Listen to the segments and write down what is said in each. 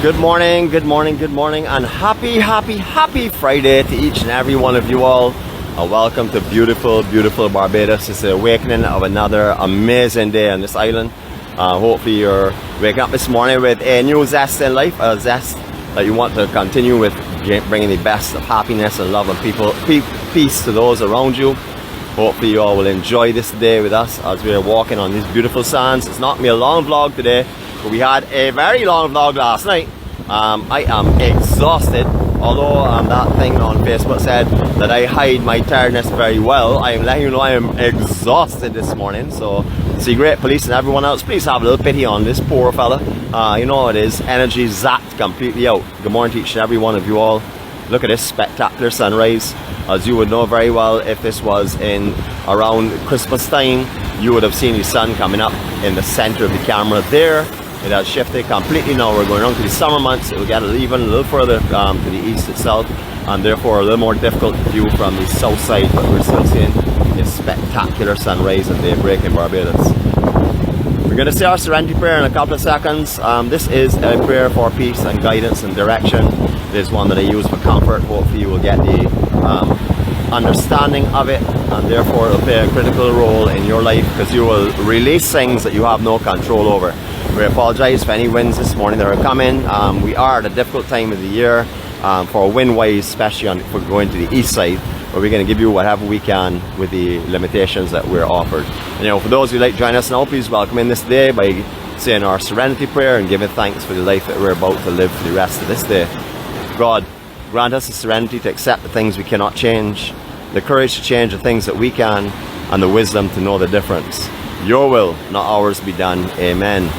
Good morning, good morning, good morning, and happy Friday to each and every one of you all. Welcome to beautiful Barbados. It's the awakening of another amazing day on this island. Hopefully you're waking up this morning with a new zest in life, a zest that you want to continue with, bringing the best of happiness and love and peace to those around you. Hopefully you all will enjoy this day with us as we are walking on these beautiful sands. It's not going to be a long vlog today, but we had a very long vlog last night. I am exhausted, although that thing on Facebook said that I hide my tiredness very well. I am letting you know I am exhausted this morning. So Secret Police and everyone else, please have a little pity on this poor fella. You know how it is, energy zapped completely out. Good morning to each and every one of you all. Look at this spectacular sunrise. As you would know very well, if this was in around Christmas time, you would have seen the sun coming up in the center of the camera there. It has shifted completely now. We're going on to the summer months. It will get even a little further to the east itself, and therefore a little more difficult view from the south side, but we're still seeing this spectacular sunrise at daybreak in Barbados. We're going to say our Serenity prayer in a couple of seconds. This is a prayer for peace and guidance and direction. It is one that I use for comfort. Hopefully you will get the understanding of it, and therefore it will play a critical role in your life, because you will release things that you have no control over. We apologize for any winds this morning that are coming. We are at a difficult time of the year for wind wise, especially for going to the east side, but we're going to give you whatever we can with the limitations that we're offered. And, you know, for those who like to join us now, please welcome in this day by saying our Serenity prayer and giving thanks for the life that we're about to live for the rest of this day. God, grant us the serenity to accept the things we cannot change, the courage to change the things that we can, and the wisdom to know the difference. Your will, not ours, be done. Amen.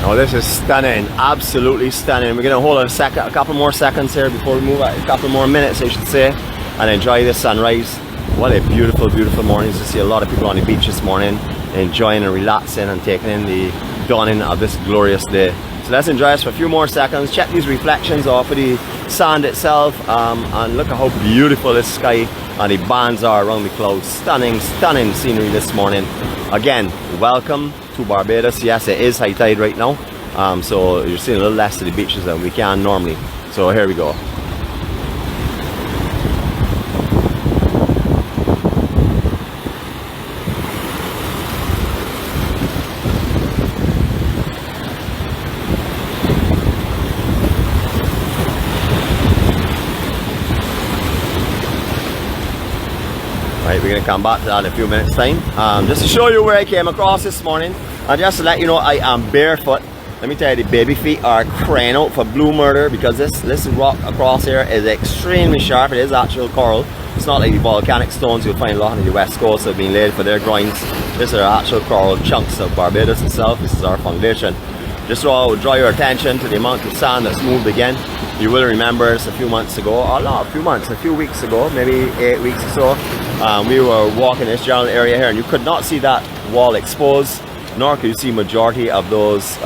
Oh, this is stunning, absolutely stunning. We're going to hold a couple more seconds here before we move out, a couple more minutes I should say, and enjoy this sunrise. What a beautiful morning to see a lot of people on the beach this morning, enjoying and relaxing and taking in the dawning of this glorious day. So let's enjoy this for a few more seconds, check these reflections off of the sand itself, and look at how beautiful this sky and the bands are around the clouds. Stunning scenery this morning. Again, welcome to Barbados. Yes, it is high tide right now, so you're seeing a little less of the beaches than we can normally. So here we go. Right, we're going to come back to that in a few minutes time. Just to show you where I came across this morning, and just to let you know I am barefoot. Let me tell you, the baby feet are crying out for blue murder, because this rock across here is extremely sharp. It is actual coral. It's not like the volcanic stones you'll find a lot on the west coast that have been laid for their groins. These are actual coral chunks of Barbados itself. This is our foundation. Just so I would draw your attention to the amount of sand that's moved again. You will remember it's a few months ago, or not a few months, a few weeks ago, maybe 8 weeks or so. We were walking this general area here, and you could not see that wall exposed, nor could you see majority of those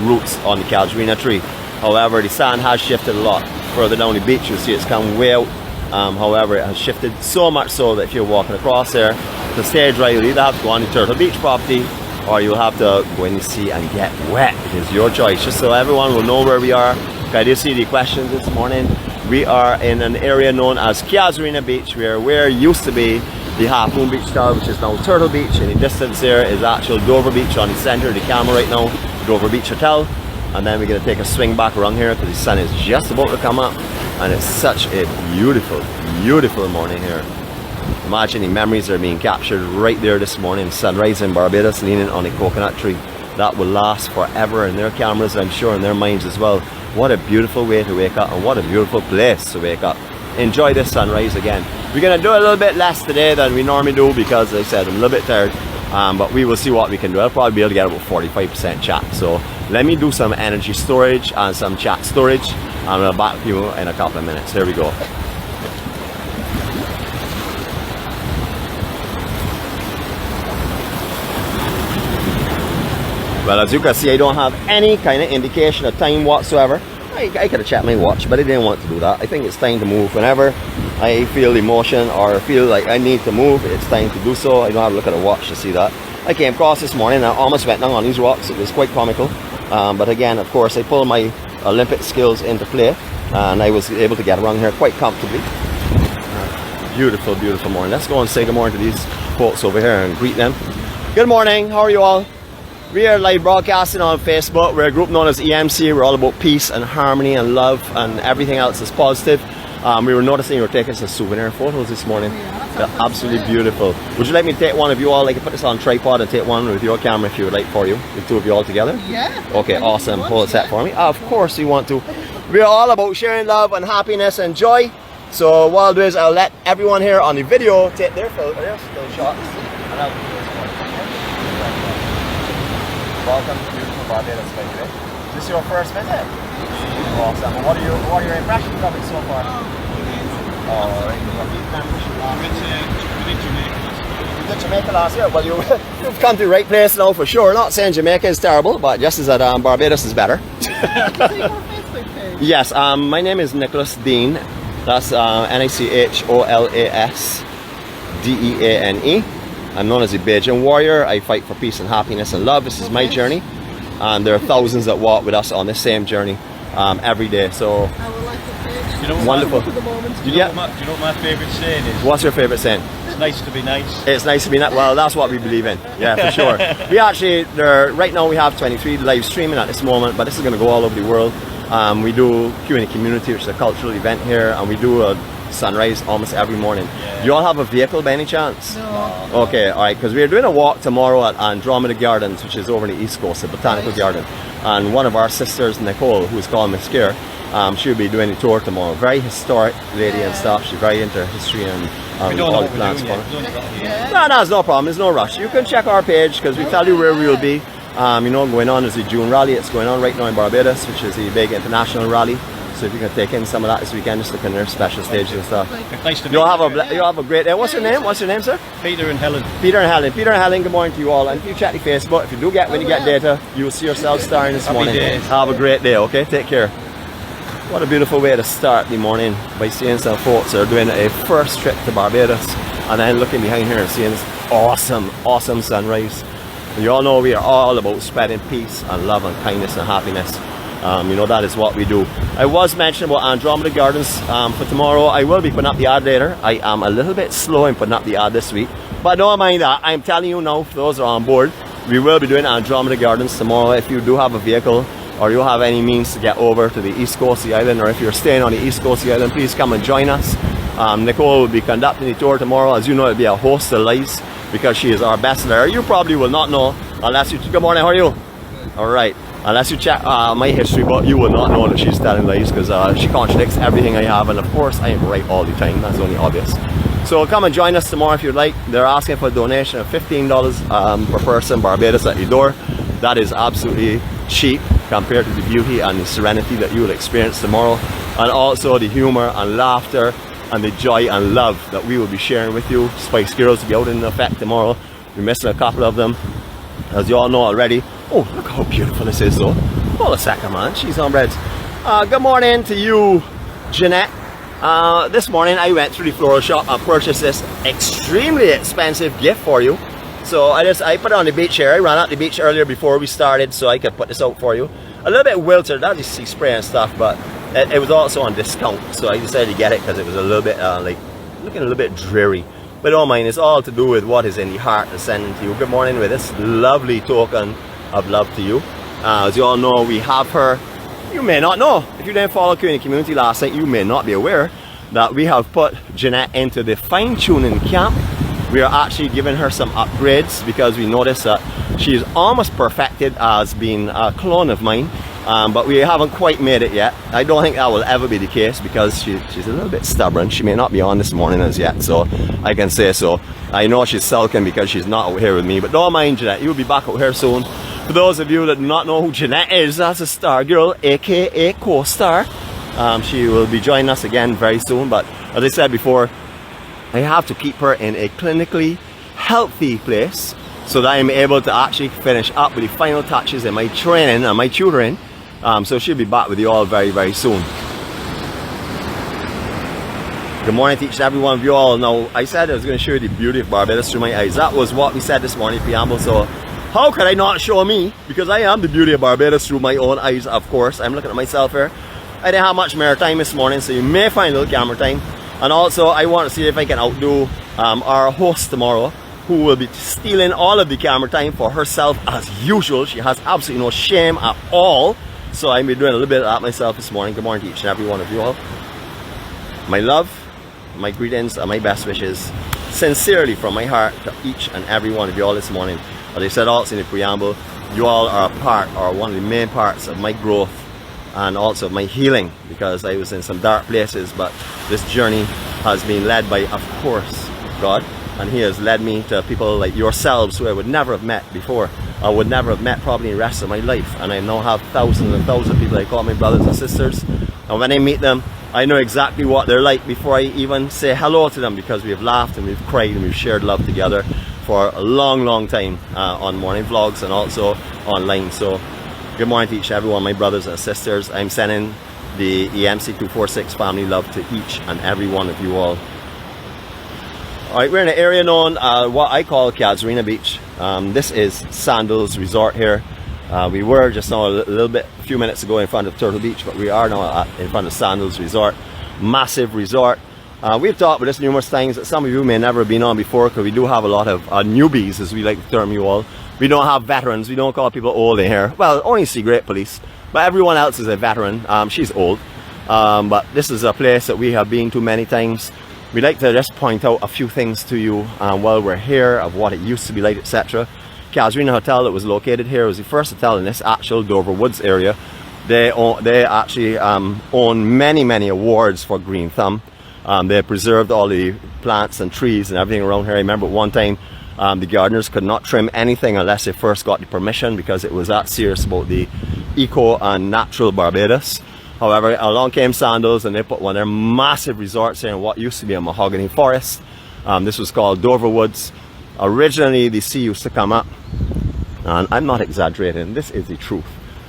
roots on the Casuarina tree. However, the sand has shifted a lot. Further down the beach, you'll see it's come way out. However, it has shifted so much so that if you're walking across there, to stay dry, you'll either have to go on the Turtle Beach property, or you'll have to go in the sea and get wet. It is your choice. Just so everyone will know where we are. I did see the questions this morning. We are in an area known as Casuarina Beach, where used to be the Half Moon Beach style, which is now Turtle Beach. In the distance there is actual Dover Beach on the center of the camera right now, Dover Beach Hotel. And then we're going to take a swing back around here because the sun is just about to come up, and it's such a beautiful, beautiful morning here. Imagine the memories that are being captured right there this morning. Sunrise in Barbados, leaning on a coconut tree. That will last forever in their cameras, I'm sure, in their minds as well. What a beautiful way to wake up, and what a beautiful place to wake up. Enjoy this sunrise again. We're going to do a little bit less today than we normally do because, as I said, I'm a little bit tired. But we will see what we can do. I'll probably be able to get about 45% chat. So let me do some energy storage and some chat storage. And I'll be back with you in a couple of minutes. Here we go. Well, as you can see, I don't have any kind of indication of time whatsoever. I could have checked my watch, but I didn't want to do that. I think it's time to move. Whenever I feel emotion or feel like I need to move, it's time to do so. I don't have to look at a watch to see that. I came across this morning and I almost went down on these rocks. It was quite comical. But again, of course, I pulled my Olympic skills into play and I was able to get around here quite comfortably. Beautiful, beautiful morning. Let's go and say good morning to these folks over here and greet them. Good morning. How are you all? We are live broadcasting on Facebook. We're a group known as EMC. We're all about peace and harmony and love, and everything else is positive. We were noticing you were taking some souvenir photos this morning. They're absolutely beautiful. Would you like me to take one of you all? I can put this on tripod and take one with your camera if you would like for you. The two of you all together? Yeah. Okay, awesome. Hold it set for me. Of course you want to. We're all about sharing love and happiness and joy. So what I'll do is I'll let everyone here on the video take their still shots. And I'll do this one. Welcome to beautiful Barbados, by the way. Is this your first visit? Awesome. And what are your impressions of it so far? Alright. We did Jamaica. You did Jamaica last year? Well, you've come to the right place now for sure. Not saying Jamaica is terrible, but just as that Barbados is better. Yes, my name is Nicholas Dean. That's NICHOLASDEANE. I'm known as the Bajan Warrior. I fight for peace and happiness and love. This is my journey, and there are thousands that walk with us on this same journey every day. So, I would like to say, you know, wonderful. Do you know what my favourite saying is? What's your favourite saying? It's nice to be nice. It's nice to be nice. Well, that's what we believe in. Yeah, for sure. We actually, right now we have 23 live streaming at this moment, but this is going to go all over the world. We do Q&A Community, which is a cultural event here, and we do a sunrise almost every morning. Yeah. Do you all have a vehicle by any chance? No. Okay, alright, because we're doing a walk tomorrow at 𝗳𝗏𝗄𝗃 Gardens, which is over in the East Coast, a botanical garden. And one of our sisters, Nicole, who's called 𝗁𝗍𝗄𝗃, she'll be doing the tour tomorrow. Very historic lady and stuff. She's very into history and all the plants. No, it's no problem. There's no rush. You can check our page because we tell you where we will be. You know, going on is the June rally. It's going on right now in Barbados, which is the big international rally. So if you can take in some of that this weekend, just look in their special stages and stuff. Nice to meet you'll have a great day. What's your name? What's your name, sir? Peter and Helen. Peter and Helen. Peter and Helen, good morning to you all. And if you check the Facebook, if you do get, when you get data, you will see yourself starring this morning. Have a great day, okay? Take care. What a beautiful way to start the morning by seeing some folks that are doing a first trip to Barbados and then looking behind here and seeing this awesome, awesome sunrise. You all know we are all about spreading peace and love and kindness and happiness. You know, that is what we do. I was mentioning about 𝗳𝗏𝗃 Gardens for tomorrow. I will be putting up the ad later. I am a little bit slow in putting up the ad this week, but don't mind that. I'm telling you now, for those that are on board, we will be doing 𝗳𝗏𝗃 Gardens tomorrow. If you do have a vehicle or you have any means to get over to the East Coast of the island, or if you're staying on the East Coast of the island, please come and join us. Nicole will be conducting the tour tomorrow. As you know, it'll be a host of lights because she is our best there. You probably will not know unless you... Good morning, how are you? All right. Unless you check my history book, you will not know that she's telling lies because she contradicts everything I have, and of course I am right all the time. That's only obvious. So come and join us tomorrow if you'd like. They're asking for a donation of $15 per person, Barbados at the door. That is absolutely cheap compared to the beauty and the serenity that you will experience tomorrow, and also the humor and laughter and the joy and love that we will be sharing with you. Spice Girls will be out in effect tomorrow. We're missing a couple of them, as you all know already. Oh, look how beautiful this is though. Hold a second, man. She's on bread. Good morning to you, Jeanette. This morning I went through the floral shop and purchased this extremely expensive gift for you. So I put it on the beach here. I ran out the beach earlier before we started so I could put this out for you. A little bit wilted, that's just sea spray and stuff, but it was also on discount. So I decided to get it because it was a little bit like looking a little bit dreary. But don't mind, it's all to do with what is in the heart of sending to you. Good morning with this lovely token of love to you. As you all know, we have her. You may not know. If you didn't follow in the community last night, you may not be aware that we have put Jeanette into the fine-tuning camp. We are actually giving her some upgrades because we noticed that she's almost perfected as being a clone of mine, but we haven't quite made it yet. I don't think that will ever be the case because she's a little bit stubborn. She may not be on this morning as yet, so I can say so. I know she's sulking because she's not out here with me, but don't mind Jeanette, you'll be back out here soon. For those of you that do not know who Jeanette is, that's a star girl, aka co-star. She will be joining us again very soon, but as I said before, I have to keep her in a clinically healthy place so that I'm able to actually finish up with the final touches in my training and my tutoring. So she'll be back with you all very, very soon. Good morning to each and every one of you all. Now, I said I was going to show you the beauty of Barbados through my eyes. That was what we said this morning, preamble. So how could I not show me? Because I am the beauty of Barbados through my own eyes, of course. I'm looking at myself here. I didn't have much maritime this morning, so you may find a little camera time. And also, I want to see if I can outdo our host tomorrow, who will be stealing all of the camera time for herself as usual. She has absolutely no shame at all. So I'll be doing a little bit of that myself this morning. Good morning to each and every one of you all. My love, my greetings, and my best wishes, sincerely from my heart to each and every one of you all this morning. As I said also in the preamble, you all are a part, or one of the main parts of my growth and also my healing, because I was in some dark places, but this journey has been led by, of course, God, and He has led me to people like yourselves who I would never have met before. I would never have met probably the rest of my life, and I now have thousands and thousands of people I call my brothers and sisters, and when I meet them, I know exactly what they're like before I even say hello to them, because we've laughed and we've cried and we've shared love together for a long, long time on morning vlogs and also online. So good morning to each and every one of my brothers and sisters. I'm sending the EMC-246 family love to each and every one of you all. Alright, we're in an area known what I call Casuarina Beach. This is Sandals Resort here. We were just now a few minutes ago in front of Turtle Beach, but we are now in front of Sandals Resort. Massive resort. We've talked about this numerous times that some of you may never have been on before, because we do have a lot of newbies, as we like to term you all. We don't have veterans. We don't call people old in here. Well, only 𝐶𝐿 but everyone else is a veteran. She's old, but this is a place that we have been to many times. We like to just point out a few things to you while we're here, of what it used to be like, etc. Casuarina Hotel that was located here was the first hotel in this actual Dover Woods area. They actually own many awards for Green Thumb. They preserved all the plants and trees and everything around here. I remember at one time the gardeners could not trim anything unless they first got the permission, because it was that serious about the eco and natural Barbados. However, along came Sandals and they put one of their massive resorts here in what used to be a mahogany forest. This was called Dover Woods. Originally the sea used to come up, and I'm not exaggerating, this is the truth.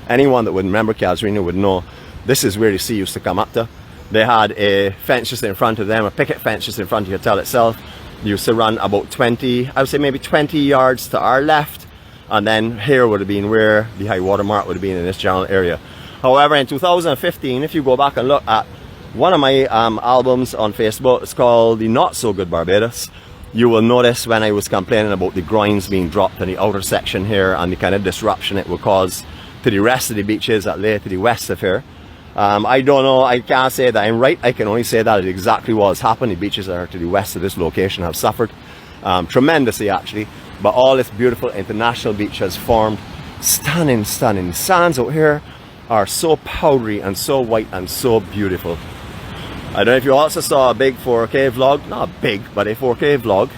Anyone that would remember Casuarina would know this is where the sea used to come up to. They had a fence just in front of them, a picket fence just in front of the hotel itself. They used to run about 20, I would say maybe 20 yards to our left, and then here would have been where the high water mark would have been in this general area. However, in 2015, if you go back and look at one of my albums on Facebook, it's called The Not So Good Barbados. You will notice when I was complaining about the groins being dropped in the outer section here and the kind of disruption it will cause to the rest of the beaches that lay to the west of here. I don't know, I can't say that I'm right. I can only say that it exactly was happened. The beaches that are to the west of this location have suffered tremendously, actually. But all this beautiful international beach has formed stunning sands out here are so powdery and so white and so beautiful. I don't know if you also saw a big 4K vlog, not big, but a 4K vlog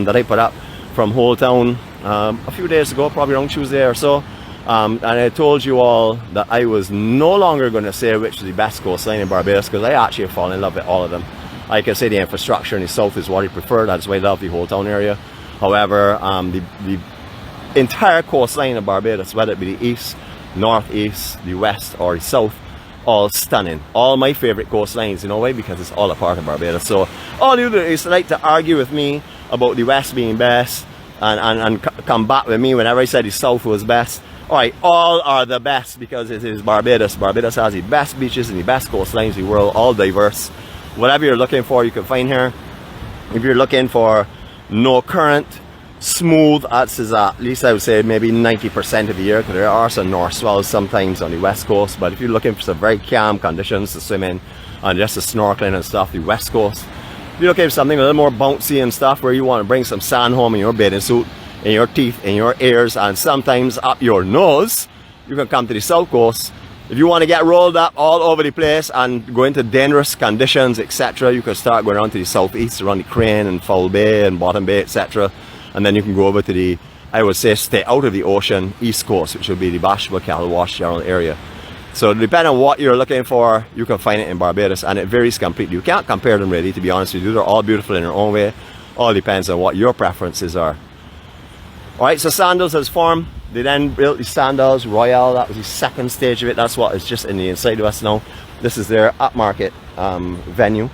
that I put up from Whole Town a few days ago, probably around Tuesday or so. And I told you all that I was no longer going to say which is the best coastline in Barbados, because I actually have fallen in love with all of them. I can say the infrastructure in the south is what I prefer. That's why I love the Whole Town area. However, the entire coastline of Barbados, whether it be the east, northeast, the west or the south, all stunning. All my favorite coastlines, you know why? Because it's all a part of Barbados. So all you do is like to argue with me about the west being best and come back with me whenever I said the south was best. Alright, all are the best because it is Barbados. Barbados has the best beaches and the best coastlines in the world, all diverse. Whatever you're looking for, you can find here. If you're looking for no current, smooth. That's at least I would say maybe 90% of the year, because there are some north swells sometimes on the west coast. But if you're looking for some very calm conditions to swim in and just the snorkeling and stuff, the west coast. If you're looking for something a little more bouncy and stuff, where you want to bring some sand home in your bathing suit, in your teeth, in your ears, and sometimes up your nose, you can come to the south coast. If you want to get rolled up all over the place and go into dangerous conditions, etc., you can start going around to the southeast, around the Crane and Foul Bay and Bottom Bay, etc. And then you can go over to the, I would say, stay out of the ocean, east coast, which would be the 𝗲𝗏𝗏𝗏 general area. So depending on what you're looking for, you can find it in Barbados, and it varies completely. You can't compare them really, to be honest with you. They're all beautiful in their own way. All depends on what your preferences are. Alright, so Sandals has formed. They then built the Sandals Royal. That was the second stage of it. That's what is just in the inside of us now. This is their upmarket venue.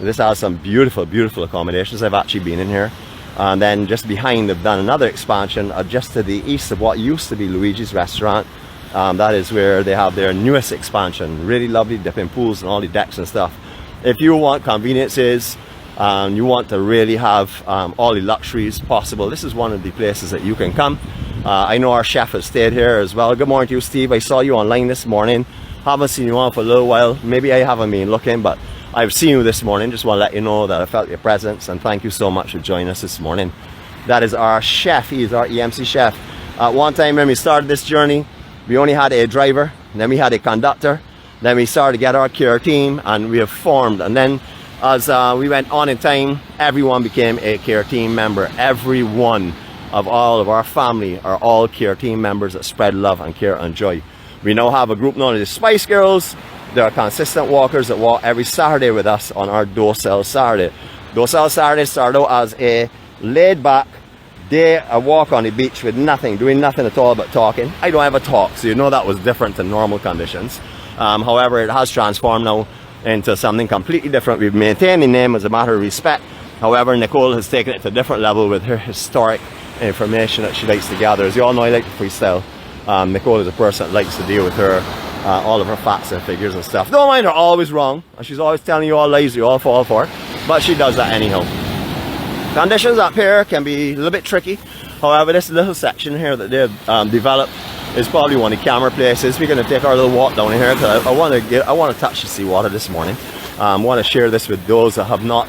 This has some beautiful, beautiful accommodations. I've actually been in here. And then just behind, they've done another expansion just to the east of what used to be Luigi's restaurant. That is where they have their newest expansion. Really lovely dipping pools and all the decks and stuff. If you want conveniences, you want to really have all the luxuries possible, this is one of the places that you can come. I know our chef has stayed here as well. Good morning to you, Steve. I saw you online this morning. Haven't seen you on for a little while. Maybe I haven't been looking, but I've seen you this morning. Just want to let you know that I felt your presence, and thank you so much for joining us this morning. That is our chef. He is our EMC chef. At one time when we started this journey, we only had a driver, then we had a conductor, then we started to get our care team, and we have formed. And then as we went on in time, everyone became a care team member. Every one of all of our family are all care team members that spread love and care and joy. We now have a group known as the Spice Girls. They are consistent walkers that walk every Saturday with us on our 𝗳𝗟𝗃 Saturday. 𝗳𝗟𝗃 Saturday started out as a laid back day, a walk on the beach with nothing, doing nothing at all but talking. I don't ever talk, so you know that was different than normal conditions. However, it has transformed now into something completely different. We've maintained the name as a matter of respect. However, Nicole has taken it to a different level with her historic information that she likes to gather. As you all know, I like to freestyle. Nicole is a person that likes to deal with her all of her facts and figures and stuff. Don't mind her always wrong, and she's always telling you all lies you all fall for, but she does that anyhow. Conditions up here can be a little bit tricky. However, this little section here that they've developed is probably one of the calmer places. We're going to take our little walk down here, because I want to touch the seawater this morning. I want to share this with those that have not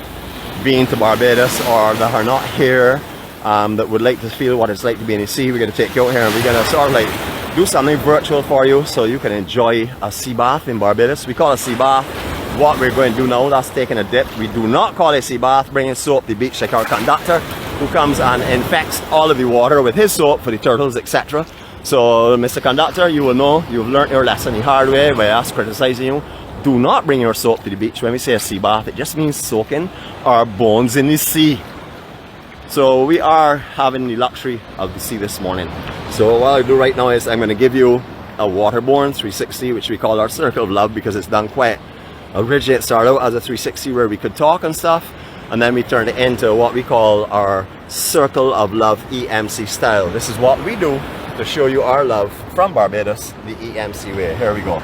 been to Barbados or that are not here, that would like to feel what it's like to be in the sea. We're going to take you out here and we're going to sort of like do something virtual for you so you can enjoy a sea bath in Barbados. We call it a sea bath. What we're going to do now, that's taking a dip. We do not call it a sea bath, bringing soap to the beach like our conductor, who comes and infects all of the water with his soap for the turtles, etc. So, Mr. Conductor, you will know, you've learned your lesson the hard way by us criticizing you. Do not bring your soap to the beach. When we say a sea bath, it just means soaking our bones in the sea. So we are having the luxury of the sea this morning. So what I'll do right now is I'm going to give you a waterborne 360, which we call our circle of love, because it's done quite originally. It started out as a 360 where we could talk and stuff, and then we turned it into what we call our circle of love EMC style. This is what we do to show you our love from Barbados the EMC way. Here we go.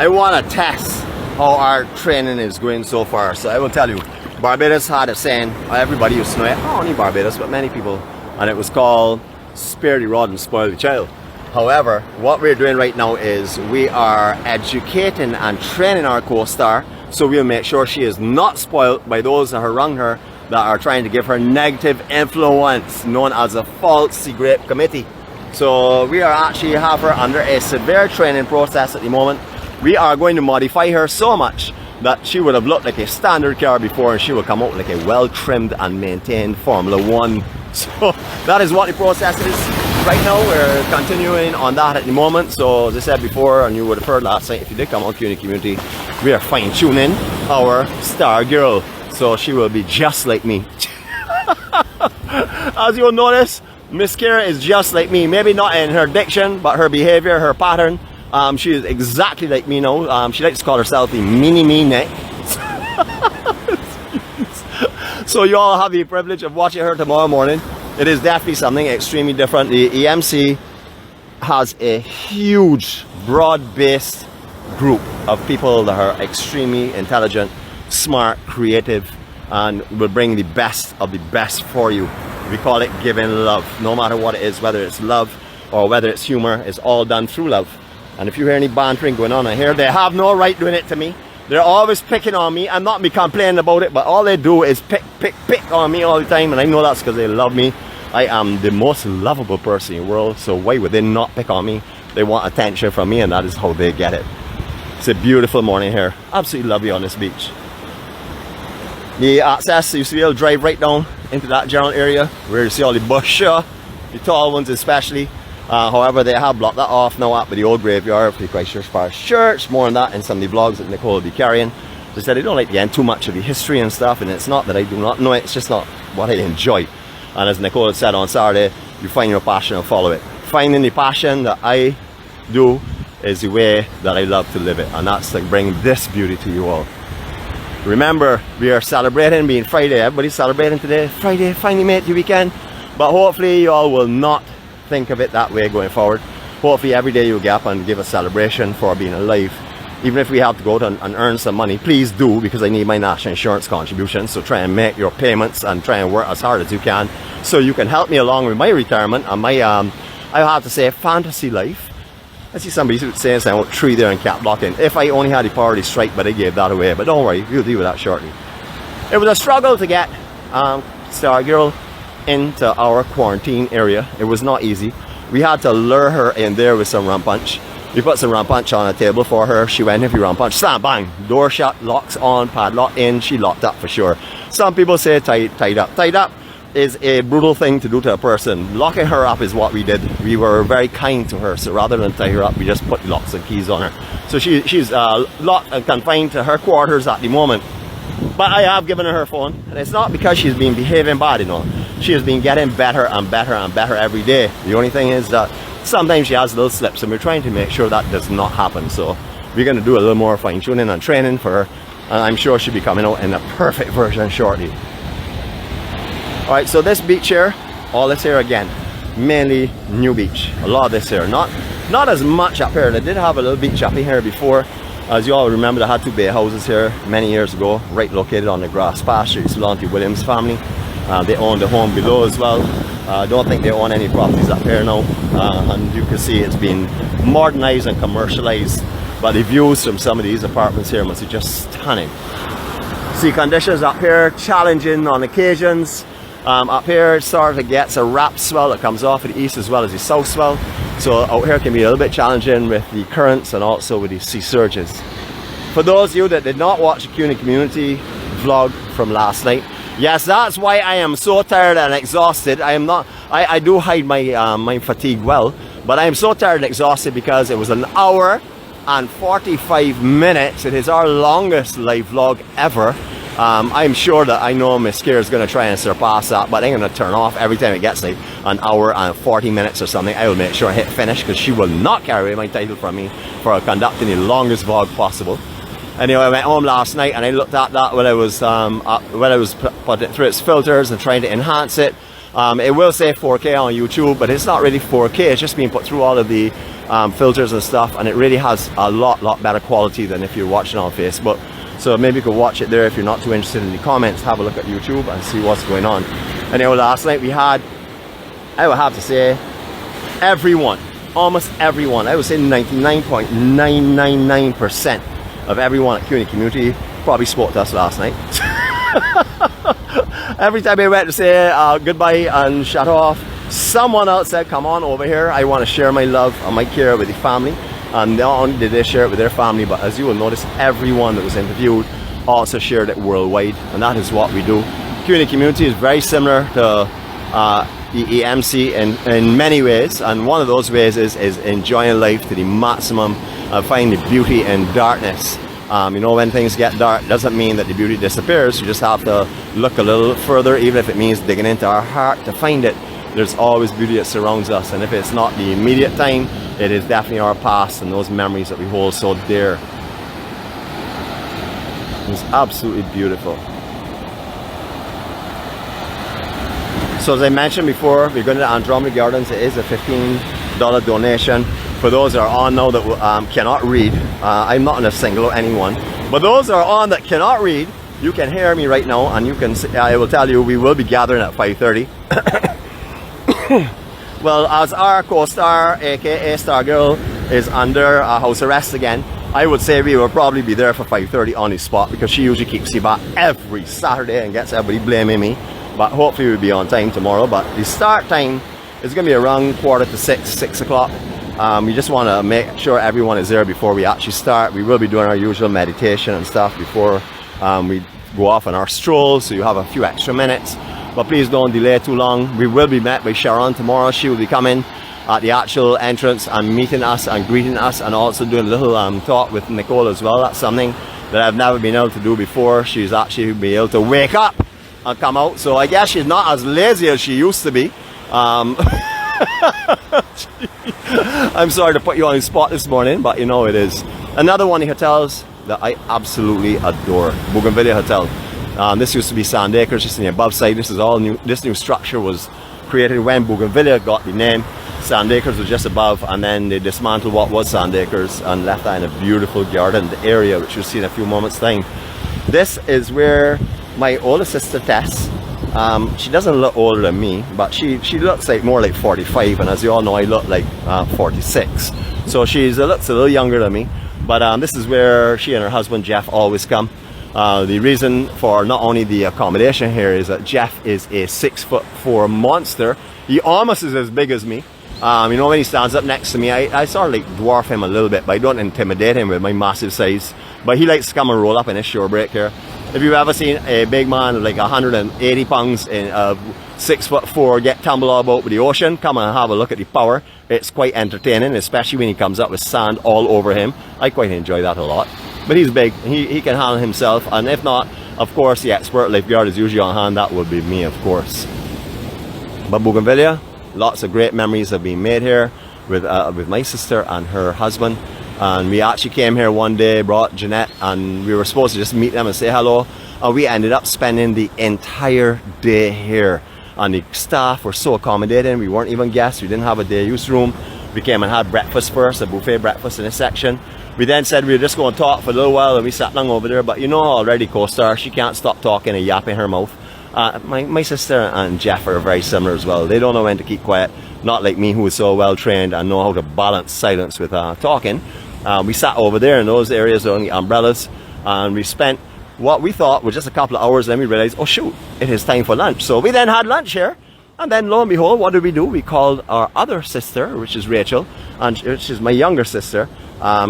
I want to test how our training is going so far. So I will tell you, Barbados had a saying, everybody used to know it, not only Barbados, but many people, and it was called spare the rod and spoil the child. However, what we're doing right now is we are educating and training our co-star, so we'll make sure she is not spoiled by those around her that are trying to give her negative influence, known as a 𝗳𝗟 grape committee. So we are actually have her under a severe training process at the moment. We are going to modify her so much that she would have looked like a standard car before, and she will come out like a well-trimmed and maintained Formula 1. So that is what the process is. Right now we're continuing on that at the moment. So as I said before, and you would have heard last night if you did come on 𝐶 Community, we are fine-tuning our star girl, so she will be just like me. As you'll notice, Miss Kira is just like me, maybe not in her diction, but her behavior, her pattern. She is exactly like me now. She likes to call herself the mini-me neck. So you all have the privilege of watching her tomorrow morning. It is definitely something extremely different. The EMC has a huge, broad-based group of people that are extremely intelligent, smart, creative, and will bring the best of the best for you. We call it giving love. No matter what it is, whether it's love or whether it's humor, it's all done through love. And if you hear any bantering going on here, they have no right doing it to me. They're always picking on me. I'm not me complaining about it, but all they do is pick on me all the time, and I know that's because they love me. I am the most lovable person in the world, so why would they not pick on me? They want attention from me, and that is how they get it. It's a beautiful morning here. Absolutely lovely on this beach. The access, you see, you'll drive right down into that general area where you see all the bush, the tall ones especially. However, they have blocked that off now up by the old graveyard for the Christchurch Parish Church. More on that in some of the vlogs that _Nicole will be carrying. They said they don't like to get into too much of the history and stuff, and it's not that I do not know it, it's just not what I enjoy. And as Nicole had said on Saturday, you find your passion and follow it. Finding the passion that I do is the way that I love to live it, and that's like bringing this beauty to you all. Remember, we are celebrating being Friday. Everybody's celebrating today. Friday, finally made the weekend. But hopefully you all will not think of it that way going forward. Hopefully every day you'll get up and give a celebration for being alive. Even if we have to go out and earn some money, please do, because I need my national insurance contribution. So try and make your payments and try and work as hard as you can, so you can help me along with my retirement and my I have to say fantasy life. I see somebody saying something about tree there in cap blocking. If I only had the power to strike, but I gave that away. But don't worry, we'll deal with that shortly. It was a struggle to get Star Girl into our quarantine area. It was not easy. We had to lure her in there with some rum punch. We put some rum punch on a table for her. She went in for rum punch, slam, bang, door shut, locks on, padlock in. She locked up for sure. Some people say tied up. Tied up is a brutal thing to do to a person. Locking her up is what we did. We were very kind to her, so rather than tie her up, we just put locks and keys on her. So she's locked and confined to her quarters at the moment. But I have given her phone, and it's not because she's been behaving bad, you know. She has been getting better and better and better every day. The only thing is that sometimes she has little slips, and we're trying to make sure that does not happen. So we're going to do a little more fine-tuning and training for her, and I'm sure she'll be coming out in a perfect version shortly. Alright, so this beach here, all this here again, mainly new beach. A lot of this here, not as much up here. They did have a little beach up in here before. As you all remember, they had two bay houses here many years ago, right located on the grass pasture. It's belonged to Williams family. They own the home below as well. I don't think they own any properties up here now. And you can see it's been modernized and commercialized. But the views from some of these apartments here must be just stunning. See, conditions up here challenging on occasions. Up here it sort of gets a rap swell that comes off of the east as well as the south swell. So out here can be a little bit challenging with the currents and also with the sea surges. For those of you that did not watch the 𝐶 Community vlog from last night, yes, that's why I am so tired and exhausted. I do hide my fatigue well, but I am so tired and exhausted because it was an hour and 45 minutes. It is our longest live vlog ever. I'm sure that I know Miss Kira is going to try and surpass that, but I'm going to turn off every time it gets like an hour and 40 minutes or something. I will make sure I hit finish, because she will not carry away my title from me for conducting the longest vlog possible. Anyway, I went home last night and I looked at that when I was putting it through its filters and trying to enhance it. It will say 4K on YouTube, but it's not really 4K. It's just being put through all of the filters and stuff, and it really has a lot better quality than if you're watching on Facebook. So maybe you could watch it there if you're not too interested in the comments. Have a look at YouTube and see what's going on. Anyway, last night we had, I would have to say, everyone almost everyone, I would say 99.999% of everyone at 𝐐𝐽𝐻 community probably spoke to us last night. Every time I went to say goodbye and shut off, someone else said, come on over here, I want to share my love and my care with the family. And not only did they share it with their family, but as you will notice, everyone that was interviewed also shared it worldwide, and that is what we do. 𝐐𝐽𝐻 community is very similar to the EMC in many ways, and one of those ways is enjoying life to the maximum, finding the beauty in darkness. You know, when things get dark, doesn't mean that the beauty disappears. You just have to look a little further, even if it means digging into our heart to find it. There's always beauty that surrounds us, and if it's not the immediate time, it is definitely our past and those memories that we hold so dear. It's absolutely beautiful. So as I mentioned before, we're going to Andromeda Gardens. It is a $15 donation. For those that are on now that cannot read, I'm not in a single or anyone, but those that are on that cannot read, you can hear me right now, and you can. I will tell you, we will be gathering at 5:30. Well, as our co-star, aka Stargirl, is under house arrest again, I would say we will probably be there for 5:30 on the spot, because she usually keeps you back every Saturday and gets everybody blaming me. But hopefully we'll be on time tomorrow. But the start time is going to be around 5:45, 6 o'clock. We just want to make sure everyone is there before we actually start. We will be doing our usual meditation and stuff before we go off on our stroll, so you have a few extra minutes. But please don't delay too long. We will be met by Sharon tomorrow. She will be coming at the actual entrance and meeting us and greeting us, and also doing a little talk with Nicole as well. That's something that I've never been able to do before. She's actually been able to wake up and come out, so I guess she's not as lazy as she used to be. I'm sorry to put you on the spot this morning, but you know it is. Another one of the hotels that I absolutely adore, Bougainvillea Hotel. This used to be Sand Acres, just in the above side. This is all new. This new structure was created when Bougainvillea got the name. Sand Acres was just above, and then they dismantled what was Sand Acres and left that in a beautiful garden area, which you'll see in a few moments time. This is where my older sister Tess, she doesn't look older than me, but she looks like more like 45, and as you all know, I look like 46. So she looks a little younger than me. But this is where she and her husband Jeff always come. The reason for not only the accommodation here is that Jeff is a 6'4" monster. He almost is as big as me. You know, when he stands up next to me, I sort of like dwarf him a little bit, but I don't intimidate him with my massive size. But he likes to come and roll up in his shore break here. If you've ever seen a big man like 180 pounds in 6'4" get tumble about with the ocean, come and have a look at the power. It's quite entertaining, especially when he comes up with sand all over him. I quite enjoy that a lot. But he's big, he can handle himself, and if not, of course, the expert lifeguard is usually on hand. That would be me, of course. But Bougainvillea, lots of great memories have been made here with my sister and her husband. And we actually came here one day, brought Jeanette, and we were supposed to just meet them and say hello. And we ended up spending the entire day here. And the staff were so accommodating. We weren't even guests. We didn't have a day use room. We came and had breakfast first, a buffet breakfast in this section. We then said we were just going to talk for a little while, and we sat down over there. But you know already, co-star, she can't stop talking and yapping her mouth. My sister and Jeff are very similar as well. They don't know when to keep quiet. Not like me, who is so well trained and know how to balance silence with talking. We sat over there in those areas on the umbrellas, and we spent what we thought was just a couple of hours. Then we realized, oh shoot, it is time for lunch. So we then had lunch here, and then lo and behold, what did we do? We called our other sister, which is Rachel, and which is my younger sister.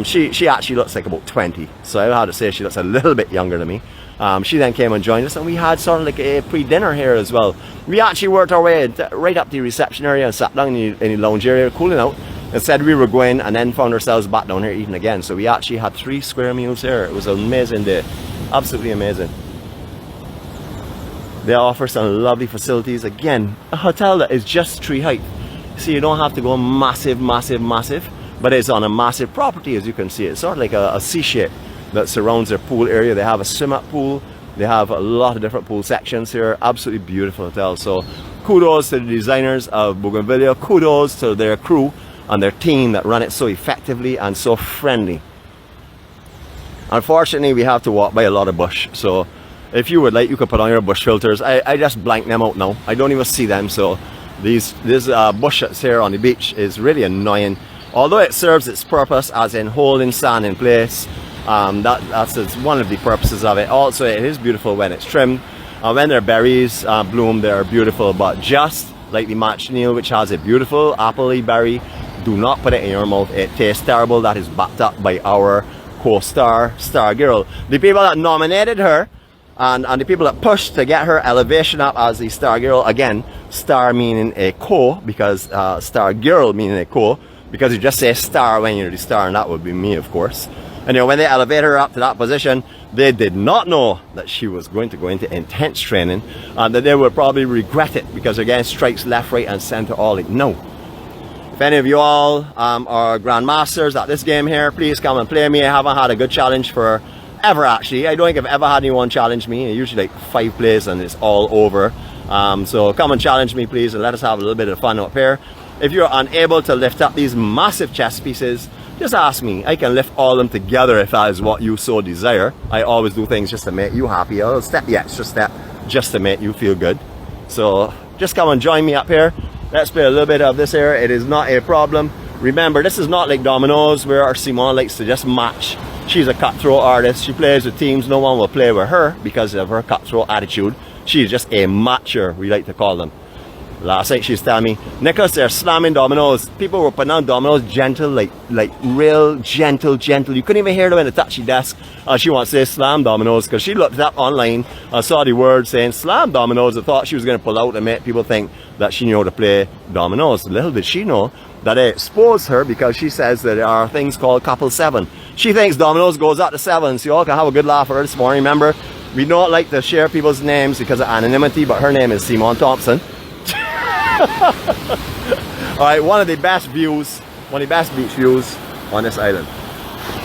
She actually looks like about 20, so I have to say she looks a little bit younger than me. She then came and joined us, and we had sort of like a pre-dinner here as well. We actually worked our way right up to the reception area and sat down in the lounge area, cooling out, and said we were going, and then found ourselves back down here eating again. So we actually had 3 square meals here. It was an amazing day, absolutely amazing. They offer some lovely facilities. Again, a hotel that is just tree height, so you don't have to go massive, but it's on a massive property, as you can see. It's sort of like a C shape that surrounds their pool area. They have a swim-up pool. They have a lot of different pool sections here. Absolutely beautiful hotel. So kudos to the designers of Bougainvillea. Kudos to their crew and their team that run it so effectively and so friendly. Unfortunately, we have to walk by a lot of bush. So if you would like, you could put on your bush filters. I just blank them out now. I don't even see them. So this bush that's here on the beach is really annoying. Although it serves its purpose as in holding sand in place, that's one of the purposes of it. Also, it is beautiful when it's trimmed. When their berries bloom, they're beautiful, but just like the matchneel, which has a beautiful appley berry, do not put it in your mouth. It tastes terrible. That is backed up by our co-star, Star Girl. The people that nominated her and the people that pushed to get her elevation up as the Star Girl, again, star meaning a co, because Star Girl meaning a co, because you just say star when you're the star, and that would be me, of course. And when they elevate her up to that position, they did not know that she was going to go into intense training, and that they would probably regret it, because again, strikes left, right, and center all like no. If any of you all are grandmasters at this game here, please come and play me. I haven't had a good challenge for ever, actually. I don't think I've ever had anyone challenge me. Usually like 5 plays and it's all over. So come and challenge me, please, and let us have a little bit of fun up here. If you're unable to lift up these massive chess pieces, just ask me. I can lift all of them together if that is what you so desire. I always do things just to make you happy. I'll step the extra step just to make you feel good. So just come and join me up here. Let's play a little bit of this here. It is not a problem. Remember, this is not like dominoes where Simone likes to just match. She's a cutthroat artist. She plays with teams. No one will play with her because of her cutthroat attitude. She's just a matcher, we like to call them. Last night she was telling me, Nicholas, they're slamming dominoes. People were putting on dominoes gentle, like real gentle. You couldn't even hear them in the touchy desk. She wants to say slam dominoes because she looked it up online and saw the word saying slam dominoes and thought she was going to pull out and make people think that she knew how to play dominoes. Little did she know that it exposed her, because she says that there are things called couple 7. She thinks dominoes goes up to 7, so you all can have a good laugh at her this morning. Remember, we don't like to share people's names because of anonymity, but her name is Simone Thompson. Alright, one of the best views, one of the best beach views on this island.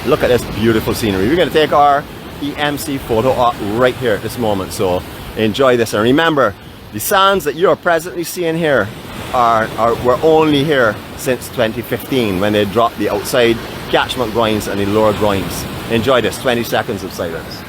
Look at this beautiful scenery. We're going to take our EMC photo op right here at this moment, so enjoy this. And remember, the sands that you are presently seeing here were only here since 2015 when they dropped the outside catchment groins and the lower groins. Enjoy this, 20 seconds of silence.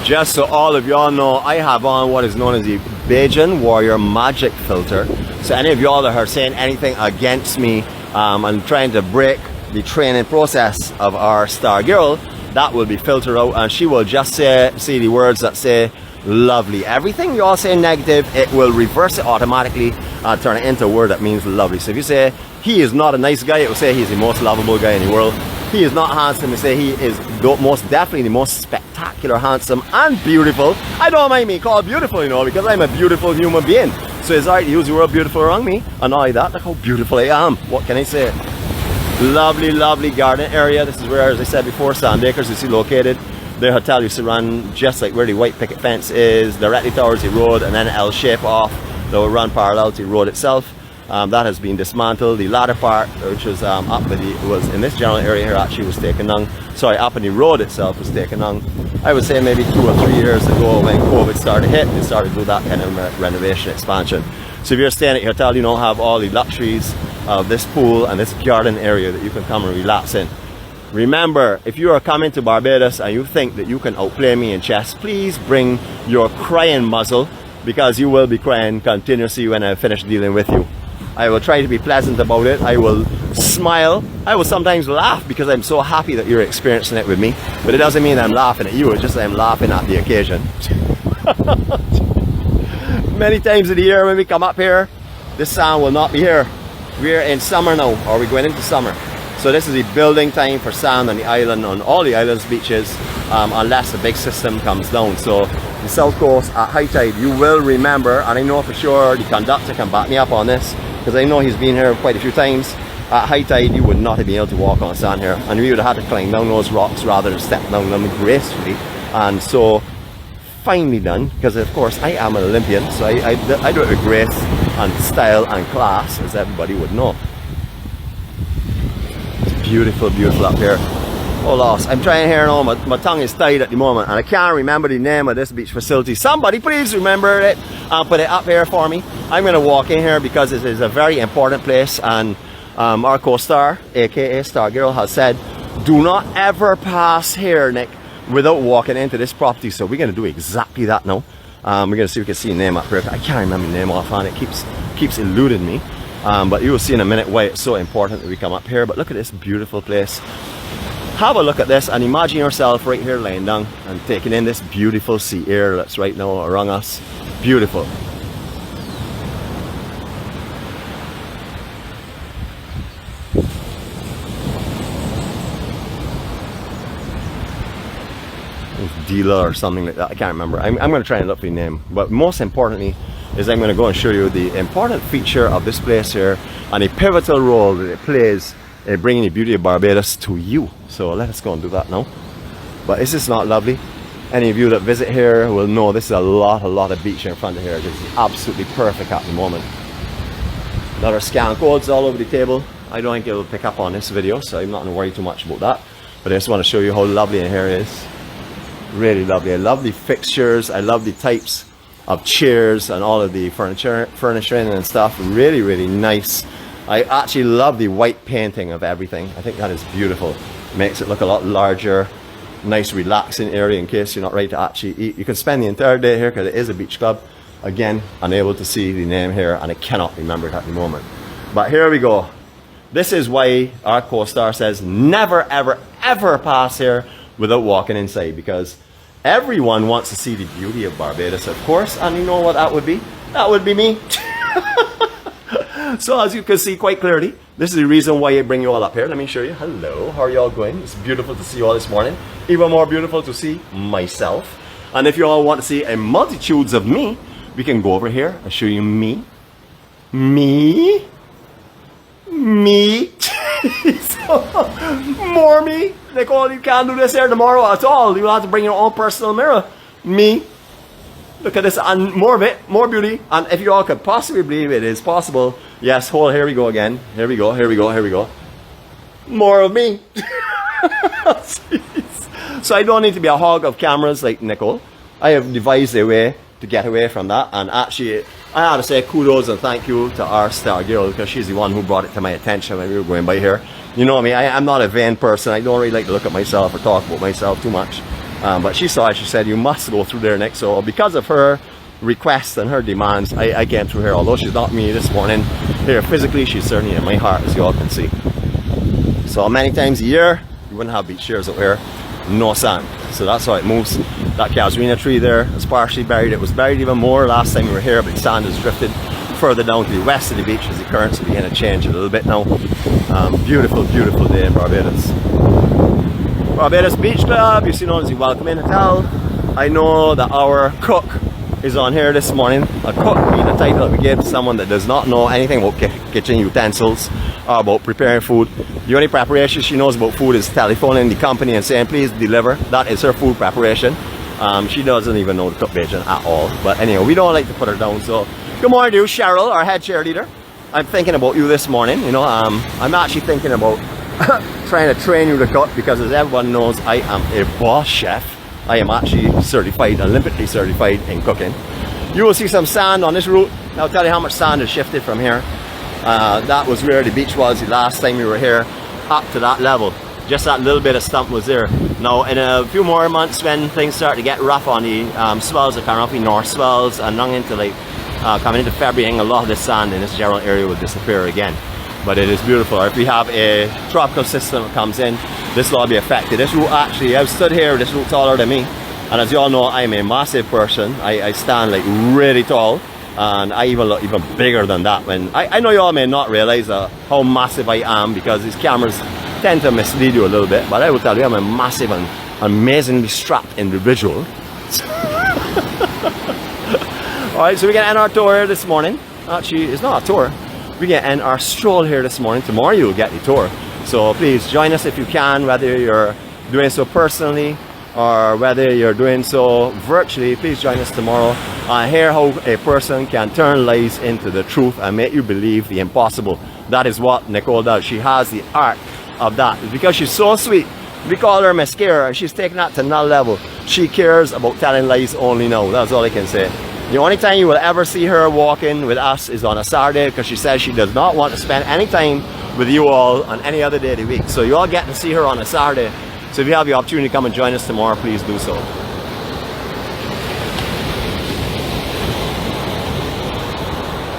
Just so all of y'all know, I have on what is known as the Bajan Warrior Magic Filter. So any of y'all that are saying anything against me and trying to break the training process of our Star Girl, that will be filtered out, and she will just say the words that say lovely. Everything you all say negative, it will reverse it automatically and turn it into a word that means lovely. So if you say he is not a nice guy, it will say he's the most lovable guy in the world. He is not handsome, you say he is most definitely the most spectacular, handsome and beautiful. I don't mind being called beautiful, you know, because I'm a beautiful human being. So it's alright to use the word beautiful around me. And not like that, look how beautiful I am. What can I say? Lovely, lovely garden area. This is where, as I said before, Sandacres is located. The hotel used to run just like where the white picket fence is, directly towards the road, and then L shape off that will run parallel to the road itself. That has been dismantled. The latter part, which was was in this general area here, actually was taken down. Sorry, up in the road itself was taken down. I would say maybe 2 or 3 years ago when COVID started to hit, they started to do that kind of renovation expansion. So if you're staying at your hotel, you don't have all the luxuries of this pool and this garden area that you can come and relax in. Remember, if you are coming to Barbados and you think that you can outplay me in chess, please bring your crying muzzle, because you will be crying continuously when I finish dealing with you. I will try to be pleasant about it. I will smile. I will sometimes laugh because I'm so happy that you're experiencing it with me. But it doesn't mean I'm laughing at you, it's just that I'm laughing at the occasion. Many times of the year when we come up here, this sand will not be here. We're in summer now, or we're going into summer. So this is the building time for sand on the island, on all the islands' beaches, unless a big system comes down. So the south coast at high tide, you will remember, and I know for sure the conductor can back me up on this, because I know he's been here quite a few times. At high tide, you would not have been able to walk on sand here, and we would have had to climb down those rocks rather than step down them gracefully. And so, finely done, because of course I am an Olympian, so I do it with grace and style and class, as everybody would know. beautiful, beautiful up here. Oh, lost. I'm trying here now. My tongue is tied at the moment, and I can't remember the name of this beach facility. Somebody please remember it and put it up here for me. I'm going to walk in here because it is a very important place, and our co-star, aka Star Girl, has said, do not ever pass here, Nick, without walking into this property. So we're going to do exactly that now. We're going to see if we can see the name up here. I can't remember the name offhand. It keeps eluding me. But you will see in a minute why it's so important that we come up here. But look at this beautiful place. Have a look at this and imagine yourself right here laying down and taking in this beautiful sea air that's right now around us. Beautiful. Dealer or something like that. I can't remember. I'm going to try and look for the name. But most importantly is I'm going to go and show you the important feature of this place here and a pivotal role that it plays in bringing the beauty of Barbados to you. So let us go and do that now. But is this not lovely? Any of you that visit here will know this is a lot of beach in front of here. This is absolutely perfect at the moment. Another scan codes all over the table. I don't think it will pick up on this video, so I'm not going to worry too much about that. But I just want to show you how lovely in here is. Really lovely. I love the fixtures. I love the types of chairs and all of the furnishing and stuff. Really, really nice. I actually love the white painting of everything. I think that is beautiful. Makes it look a lot larger. Nice relaxing area in case you're not ready to actually eat. You can spend the entire day here because it is a beach club. Again, unable to see the name here and I cannot remember it at the moment. But here we go. This is why our co-star says never, ever, ever pass here without walking inside, because everyone wants to see the beauty of Barbados, of course, and you know what that would be? That would be me. So as you can see quite clearly, this is the reason why I bring you all up here. Let me show you. Hello, how are you all going? It's beautiful to see you all this morning. Even more beautiful to see myself. And if you all want to see a multitudes of me, we can go over here and show you me. Me. So, more me. Like, oh, you can't do this here tomorrow at all. You have to bring your own personal mirror. Me. Look at this, and more of it, more beauty. And if you all could possibly believe it is possible, yes, hold, here we go again. Here we go, here we go, here we go. More of me. So I don't need to be a hog of cameras like Nicole. I have devised a way to get away from that, and actually I have to say kudos and thank you to our Star Girl, because she's the one who brought it to my attention when we were going by here. You know me, I'm not a vain person. I don't really like to look at myself or talk about myself too much. But she saw it, she said, you must go through there next. So because of her requests and her demands, I came through here. Although she's not me this morning here physically, she's certainly in my heart, as you all can see. So many times a year, you wouldn't have beach chairs out here, no sand. So that's how it moves. That Casuarina tree there is partially buried. It was buried even more last time we were here, but the sand has drifted further down to the west of the beach as the currents are beginning to change a little bit now. Beautiful, beautiful day in Barbados. Barbados Beach Club, you see known as the 𝗂𝗶𝗲. I know that our cook is on here this morning. A cook being a title that we give to someone that does not know anything about kitchen utensils or about preparing food. The only preparation she knows about food is telephoning the company and saying, please deliver. That is her food preparation. She doesn't even know to cook bacon at all. But anyway, we don't like to put her down. So good morning to you, Cheryl, our head cheerleader. I'm thinking about you this morning. You know, I'm actually thinking about trying to train you to cook, because as everyone knows, I am a boss chef. I am actually certified, Olympically certified in cooking. You will see some sand on this route. I'll tell you how much sand has shifted from here. That was where the beach was the last time we were here, up to that level. Just that little bit of stump was there. Now in a few more months, when things start to get rough on the swells, the canopy north swells, and long into like coming into February, a lot of the sand in this general area will disappear again. But it is beautiful. If we have a tropical system that comes in, this will all be affected. This route actually, I've stood here, this route's taller than me. And as you all know, I am a massive person. I stand like really tall. And I even look even bigger than that. When I know you all may not realize how massive I am, because these cameras tend to mislead you a little bit. But I will tell you, I'm a massive and amazingly strapped individual. Alright, so we can end our tour here this morning. Actually, it's not a tour. We can end our stroll here this morning. Tomorrow you'll get the tour. So please join us if you can, whether you're doing so personally or whether you're doing so virtually. Please join us tomorrow and hear how a person can turn lies into the truth and make you believe the impossible. That is what Nicole does. She has the art of that is because she's so sweet. We call her mascara, and she's taken that to another level. She cares about telling lies only now. That's all I can say. The only time you will ever see her walking with us is on a Saturday, because she says she does not want to spend any time with you all on any other day of the week. So you all get to see her on a Saturday. So if you have the opportunity to come and join us tomorrow, please do so.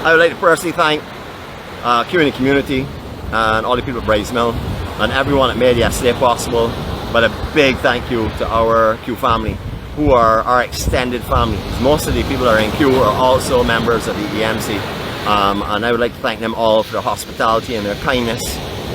I would like to personally thank 𝐞𝐦𝐞 community and all the people at Bryce Mill and everyone that made yesterday possible. But a big thank you to our Q family, who are our extended family. Most of the people that are in Q are also members of the EMC. And I would like to thank them all for their hospitality and their kindness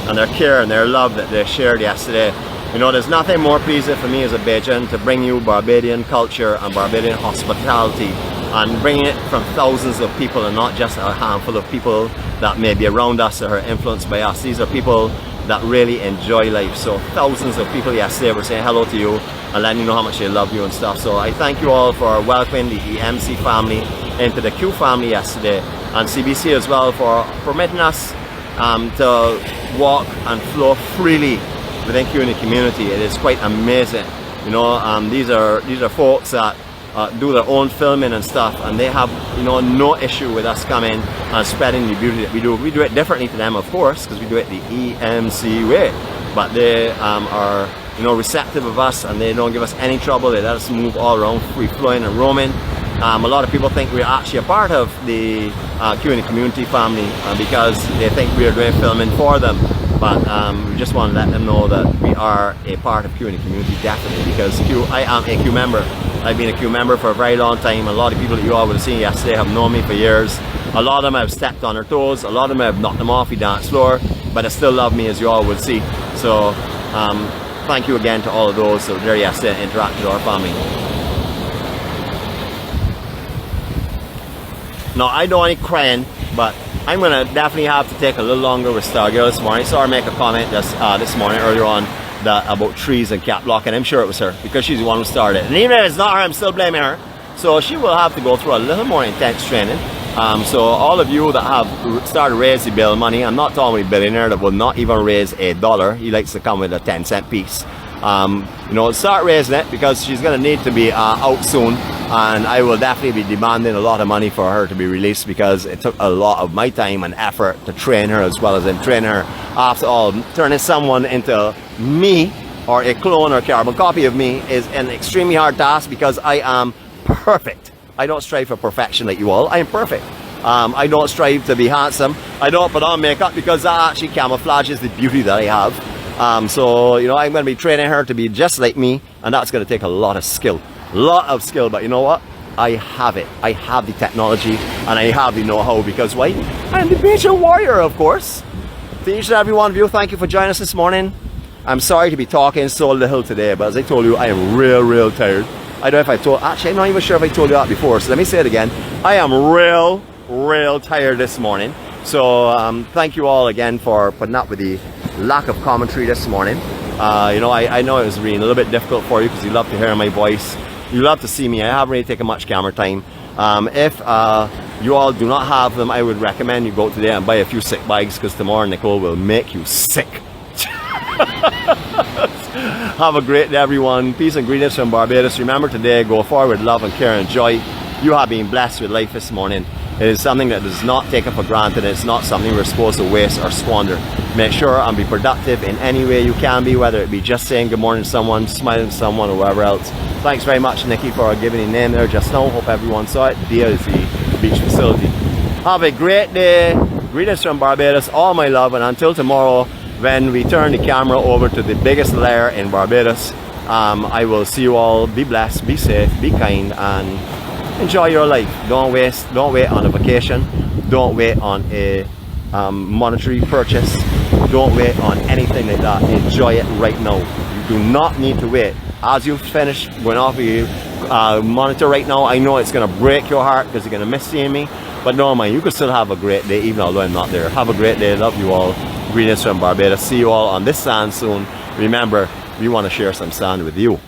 and their care and their love that they shared yesterday. You know, there's nothing more pleasing for me as a Bajan to bring you Barbadian culture and Barbadian hospitality, and bringing it from thousands of people and not just a handful of people that may be around us or are influenced by us. These are people that really enjoy life. So thousands of people yesterday were saying hello to you and letting you know how much they love you and stuff. So I thank you all for welcoming the EMC family into the Q family yesterday, and CBC as well for permitting us to walk and flow freely within 𝐶𝐻 community. It is quite amazing. You know, these are folks that do their own filming and stuff, and they have, you know, no issue with us coming and spreading the beauty that we do. We do it differently to them, of course, because we do it the EMC way, but they are, you know, receptive of us, and they don't give us any trouble. They let us move all around, free flowing and roaming. A lot of people think we're actually a part of the 𝐶𝐻 community family because they think we are doing filming for them. But we just want to let them know that we are a part of 𝐶𝐻 community, definitely, because I am a Q member. I've been a Q member for a very long time. A lot of people that you all would have seen yesterday have known me for years. A lot of them have stepped on their toes. A lot of them have knocked them off the dance floor, but they still love me, as you all would see. So thank you again to all of those that were there yesterday and interacted with our family. Now, I don't want any crying, but I'm going to definitely have to take a little longer with Stargirl this morning. I saw her make a comment this morning earlier on about trees and cap lock, and I'm sure it was her because she's the one who started it. And even if it's not her, I'm still blaming her. So she will have to go through a little more intense training. So all of you that have started raising bill money, I'm not talking about a billionaire that will not even raise $1. He likes to come with a 10-cent piece. You know, start raising it, because she's going to need to be out soon, and I will definitely be demanding a lot of money for her to be released, because it took a lot of my time and effort to train her as well as in train her. After all, turning someone into me or a clone or carbon copy of me is an extremely hard task, because I am perfect. I don't strive for perfection like you all. I am perfect. I don't strive to be handsome. I don't put on makeup, because that actually camouflages the beauty that I have. So, you know, I'm going to be training her to be just like me, and that's going to take a lot of skill. But you know what? I have it. I have the technology, and I have the know-how, because why? I'm the Bajan warrior, of course. To each and every one of you, thank you for joining us this morning. I'm sorry to be talking so little today, but as I told you, I am real tired. I don't know if I told, actually I'm not even sure if I told you that before, so let me say it again. I am real tired this morning. So thank you all again for putting up with the lack of commentary this morning. You know, I know it was being a little bit difficult for you, because you love to hear my voice. You love to see me. I haven't really taken much camera time. If you all do not have them, I would recommend you go today and buy a few sick bags, because tomorrow Nicole will make you sick. Have a great day, everyone. Peace and greetings from Barbados. Remember today, go forward, love and care and joy. You have been blessed with life this morning. It is something that is not taken for granted. It's not something we're supposed to waste or squander. Make sure and be productive in any way you can be, whether it be just saying good morning to someone, smiling to someone, or whatever else. Thanks very much, Nikki, for giving the name there just now. Hope everyone saw it. 𝐷𝐐 Beach Facility. Have a great day. Greetings from Barbados. All my love, and until tomorrow, when we turn the camera over to the biggest lair in Barbados, I will see you all. Be blessed, be safe, be kind, and enjoy your life. Don't wait on a vacation. Don't wait on a monetary purchase. Don't wait on anything like that. Enjoy it right now. You do not need to wait. As you finish going off of your monitor right now, I know it's going to break your heart, because you're going to miss seeing me, but no mind, you can still have a great day even although I'm not there. Have a great day. Love you all. Greetings from Barbados. See you all on this sand soon. Remember, we want to share some sand with you.